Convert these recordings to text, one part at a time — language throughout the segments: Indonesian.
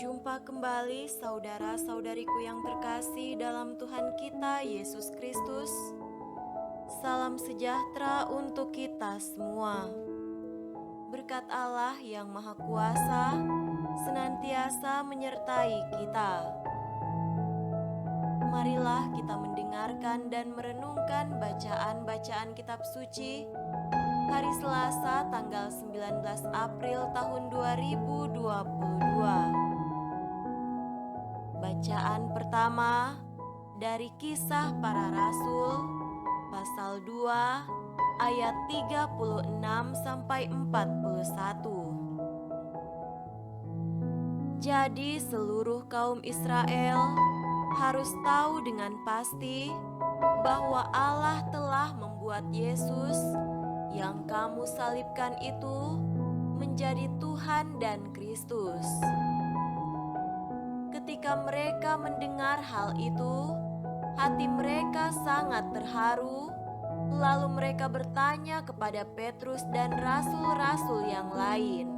Jumpa kembali saudara-saudariku yang terkasih dalam Tuhan kita Yesus Kristus. Salam sejahtera untuk kita semua. Berkat Allah yang Maha Kuasa senantiasa menyertai kita. Marilah kita mendengarkan dan merenungkan bacaan-bacaan kitab suci hari Selasa tanggal 19 April tahun 2022. Bacaan pertama dari Kisah Para Rasul pasal 2 ayat 36 sampai 41. Jadi seluruh kaum Israel harus tahu dengan pasti bahwa Allah telah membuat Yesus yang kamu salibkan itu menjadi Tuhan dan Kristus. Ketika mereka mendengar hal itu, hati mereka sangat terharu. Lalu mereka bertanya kepada Petrus dan rasul-rasul yang lain,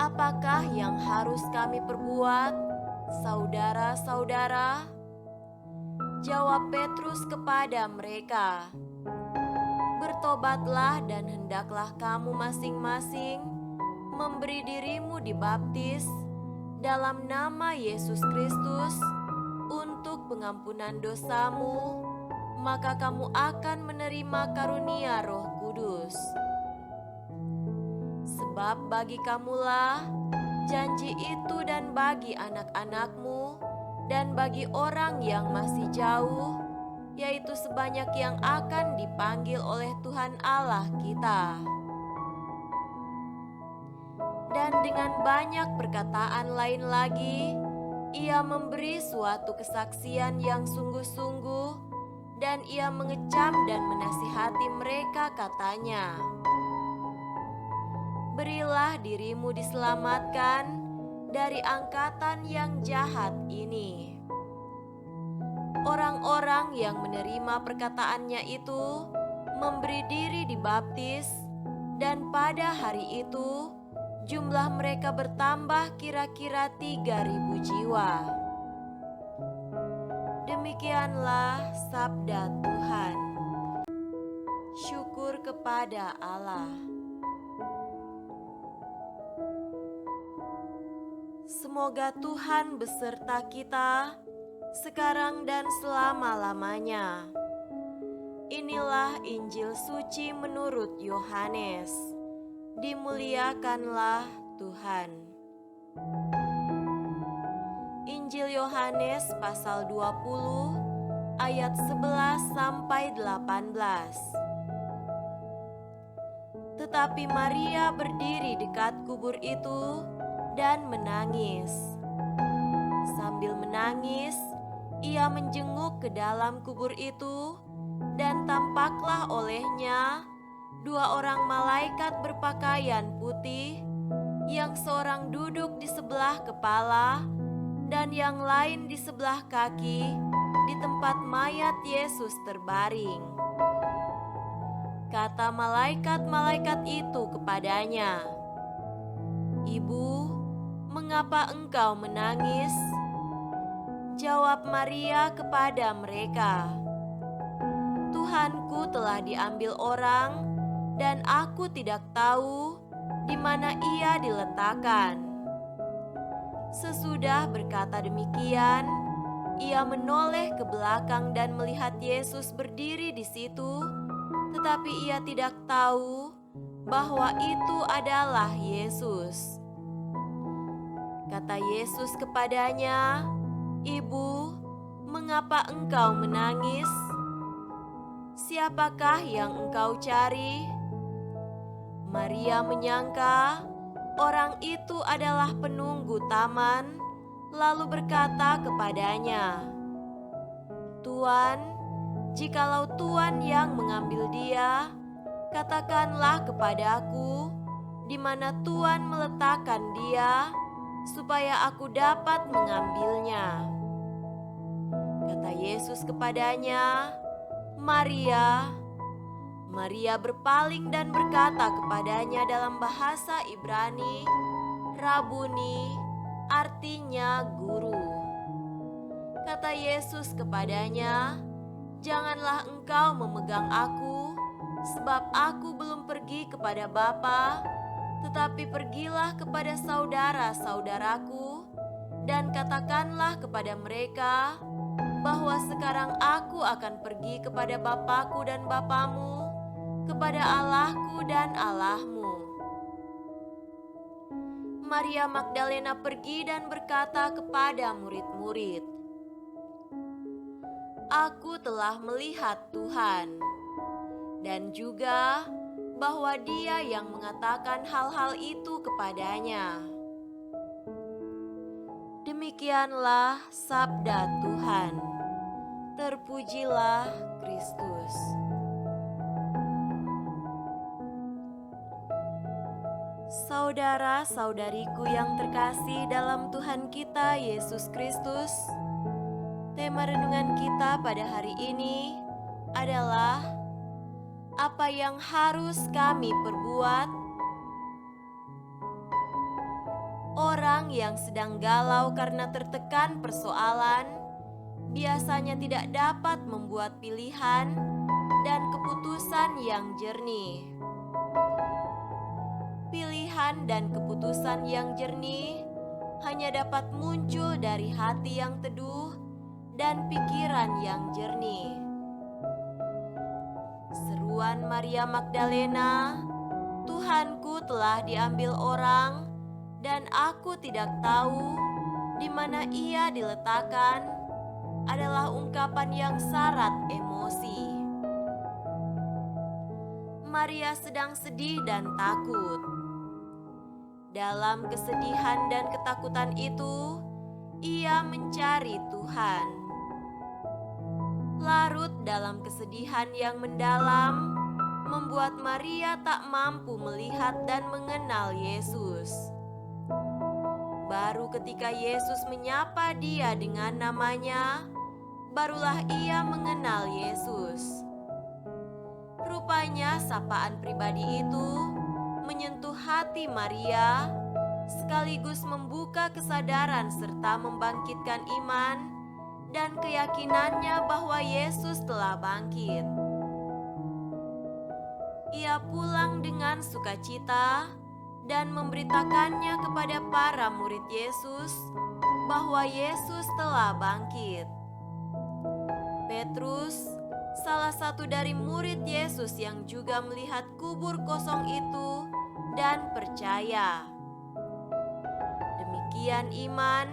"Apakah yang harus kami perbuat, saudara-saudara?" Jawab Petrus kepada mereka, "Bertobatlah dan hendaklah kamu masing-masing memberi dirimu dibaptis dalam nama Yesus Kristus untuk pengampunan dosamu, maka kamu akan menerima karunia Roh Kudus. Sebab bagi kamulah janji itu dan bagi anak-anakmu dan bagi orang yang masih jauh, yaitu sebanyak yang akan dipanggil oleh Tuhan Allah kita." Dan dengan banyak perkataan lain lagi, ia memberi suatu kesaksian yang sungguh-sungguh, dan ia mengecam dan menasihati mereka, katanya, "Berilah dirimu diselamatkan dari angkatan yang jahat ini." Orang-orang yang menerima perkataannya itu memberi diri dibaptis, dan pada hari itu jumlah mereka bertambah kira-kira 3.000 jiwa. Demikianlah sabda Tuhan. Syukur kepada Allah. Semoga Tuhan beserta kita sekarang dan selama-lamanya. Inilah Injil suci menurut Yohanes. Dimuliakanlah Tuhan. Injil Yohanes pasal 20 ayat 11 sampai 18. Tetapi Maria berdiri dekat kubur itu dan menangis. Sambil menangis, ia menjenguk ke dalam kubur itu, dan tampaklah olehnya dua orang malaikat berpakaian putih, yang seorang duduk di sebelah kepala dan yang lain di sebelah kaki di tempat mayat Yesus terbaring. Kata malaikat-malaikat itu kepadanya, "Ibu, mengapa engkau menangis?" Jawab Maria kepada mereka, "Tuhanku telah diambil orang, dan aku tidak tahu di mana ia diletakkan." Sesudah berkata demikian, ia menoleh ke belakang dan melihat Yesus berdiri di situ, tetapi ia tidak tahu bahwa itu adalah Yesus. Kata Yesus kepadanya, "Ibu, mengapa engkau menangis? Siapakah yang engkau cari?" Maria menyangka orang itu adalah penunggu taman, lalu berkata kepadanya, "Tuan, jikalau Tuan yang mengambil dia, katakanlah kepadaku di mana Tuan meletakkan dia, supaya aku dapat mengambilnya." Kata Yesus kepadanya, "Maria." Maria berpaling dan berkata kepadanya dalam bahasa Ibrani, Rabuni artinya guru. Kata Yesus kepadanya, "Janganlah engkau memegang aku, sebab aku belum pergi kepada Bapa, tetapi pergilah kepada saudara-saudaraku, dan katakanlah kepada mereka bahwa sekarang aku akan pergi kepada Bapakku dan Bapamu, kepada Allahku dan Allahmu." Maria Magdalena pergi dan berkata kepada murid-murid, "Aku telah melihat Tuhan," dan juga bahwa Dia yang mengatakan hal-hal itu kepadanya. Demikianlah sabda Tuhan. Terpujilah Kristus. Saudara-saudariku yang terkasih dalam Tuhan kita Yesus Kristus, tema renungan kita pada hari ini adalah apa yang harus kami perbuat. Orang yang sedang galau karena tertekan persoalan biasanya tidak dapat membuat pilihan dan keputusan yang jernih. Pilihan dan keputusan yang jernih hanya dapat muncul dari hati yang teduh dan pikiran yang jernih. Seruan Maria Magdalena, "Tuhanku telah diambil orang, dan aku tidak tahu di mana Ia diletakkan," adalah ungkapan yang syarat emosi. Maria sedang sedih dan takut. Dalam kesedihan dan ketakutan itu, ia mencari Tuhan. Larut dalam kesedihan yang mendalam membuat Maria tak mampu melihat dan mengenal Yesus. Baru ketika Yesus menyapa dia dengan namanya, barulah ia mengenal Yesus. Rupanya sapaan pribadi itu menyentuh hati Maria, sekaligus membuka kesadaran serta membangkitkan iman dan keyakinannya bahwa Yesus telah bangkit. Ia pulang dengan sukacita dan memberitakannya kepada para murid Yesus bahwa Yesus telah bangkit. Petrus, salah satu dari murid Yesus yang juga melihat kubur kosong itu dan percaya. Demikian iman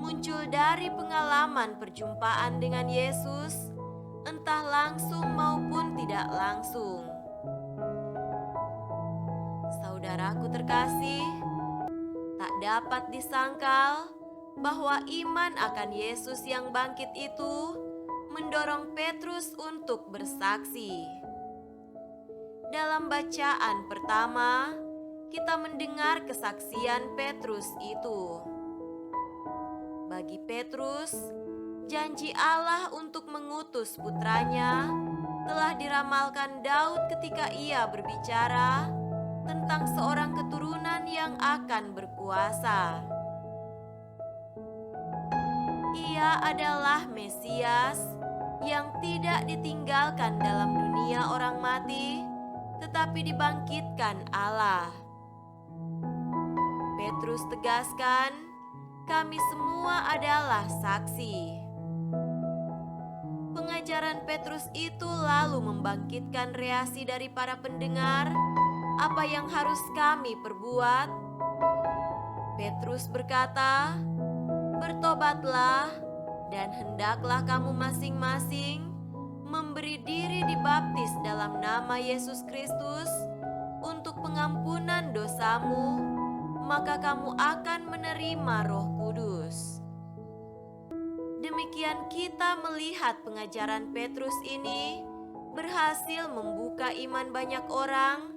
muncul dari pengalaman perjumpaan dengan Yesus, entah langsung maupun tidak langsung. Saudaraku terkasih, tak dapat disangkal bahwa iman akan Yesus yang bangkit itu mendorong Petrus untuk bersaksi. Dalam bacaan pertama, kita mendengar kesaksian Petrus itu. Bagi Petrus, janji Allah untuk mengutus putranya telah diramalkan Daud ketika ia berbicara tentang seorang keturunan yang akan berkuasa. Ia adalah Mesias yang tidak ditinggalkan dalam dunia orang mati, tetapi dibangkitkan Allah. Petrus tegaskan, kami semua adalah saksi. Pengajaran Petrus itu lalu membangkitkan reaksi dari para pendengar. Apa yang harus kami perbuat? Petrus berkata, bertobatlah dan hendaklah kamu masing-masing memberi diri dibaptis dalam nama Yesus Kristus untuk pengampunan dosamu, maka kamu akan menerima Roh Kudus. Demikian kita melihat pengajaran Petrus ini berhasil membuka iman banyak orang,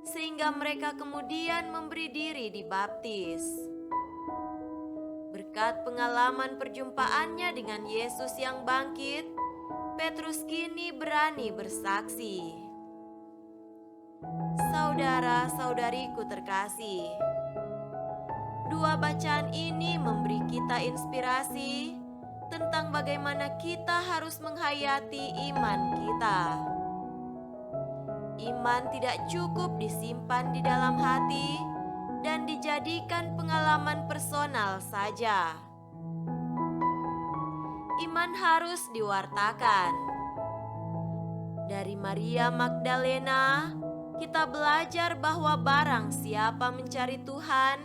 sehingga mereka kemudian memberi diri dibaptis. Berkat pengalaman perjumpaannya dengan Yesus yang bangkit, Petrus kini berani bersaksi. Saudara-saudariku terkasih, Dua bacaan ini memberi kita inspirasi tentang bagaimana kita harus menghayati iman kita. Iman tidak cukup disimpan di dalam hati dan dijadikan pengalaman personal saja. Iman harus diwartakan. Dari Maria Magdalena, kita belajar bahwa barang siapa mencari Tuhan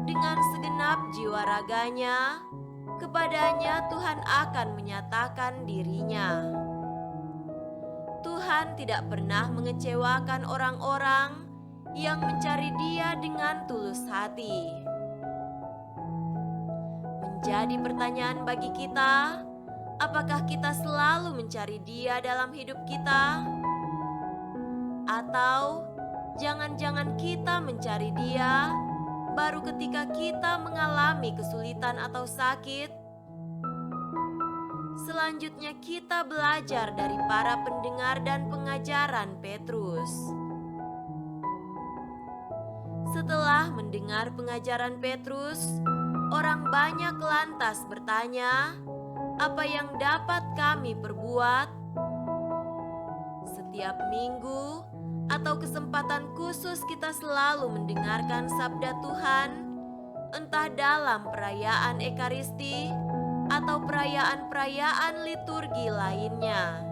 dengan segenap jiwa raganya, kepadanya Tuhan akan menyatakan dirinya. Tuhan tidak pernah mengecewakan orang-orang yang mencari Dia dengan tulus hati. Menjadi pertanyaan bagi kita, apakah kita selalu mencari Dia dalam hidup kita? Atau jangan-jangan kita mencari Dia baru ketika kita mengalami kesulitan atau sakit? Selanjutnya kita belajar dari para pendengar dan pengajaran Petrus. Setelah mendengar pengajaran Petrus, orang banyak lantas bertanya, "Apa yang dapat kami perbuat?" Setiap minggu atau kesempatan khusus kita selalu mendengarkan sabda Tuhan, entah dalam perayaan Ekaristi atau perayaan-perayaan liturgi lainnya.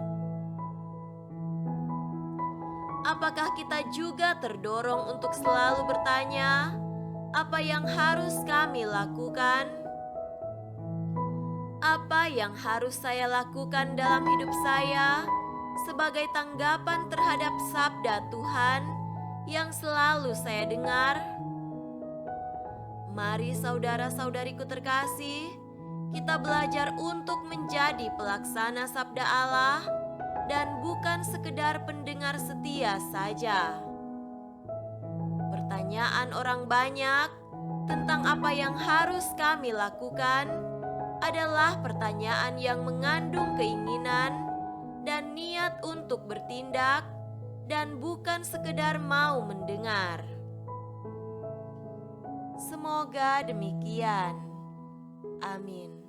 Apakah kita juga terdorong untuk selalu bertanya, apa yang harus kami lakukan? Apa yang harus saya lakukan dalam hidup saya sebagai tanggapan terhadap sabda Tuhan yang selalu saya dengar? Mari saudara-saudariku terkasih, kita belajar untuk menjadi pelaksana sabda Allah dan bukan sekedar pendengar setia saja. Pertanyaan orang banyak tentang apa yang harus kami lakukan adalah pertanyaan yang mengandung keinginan dan niat untuk bertindak dan bukan sekedar mau mendengar. Semoga demikian. Amin.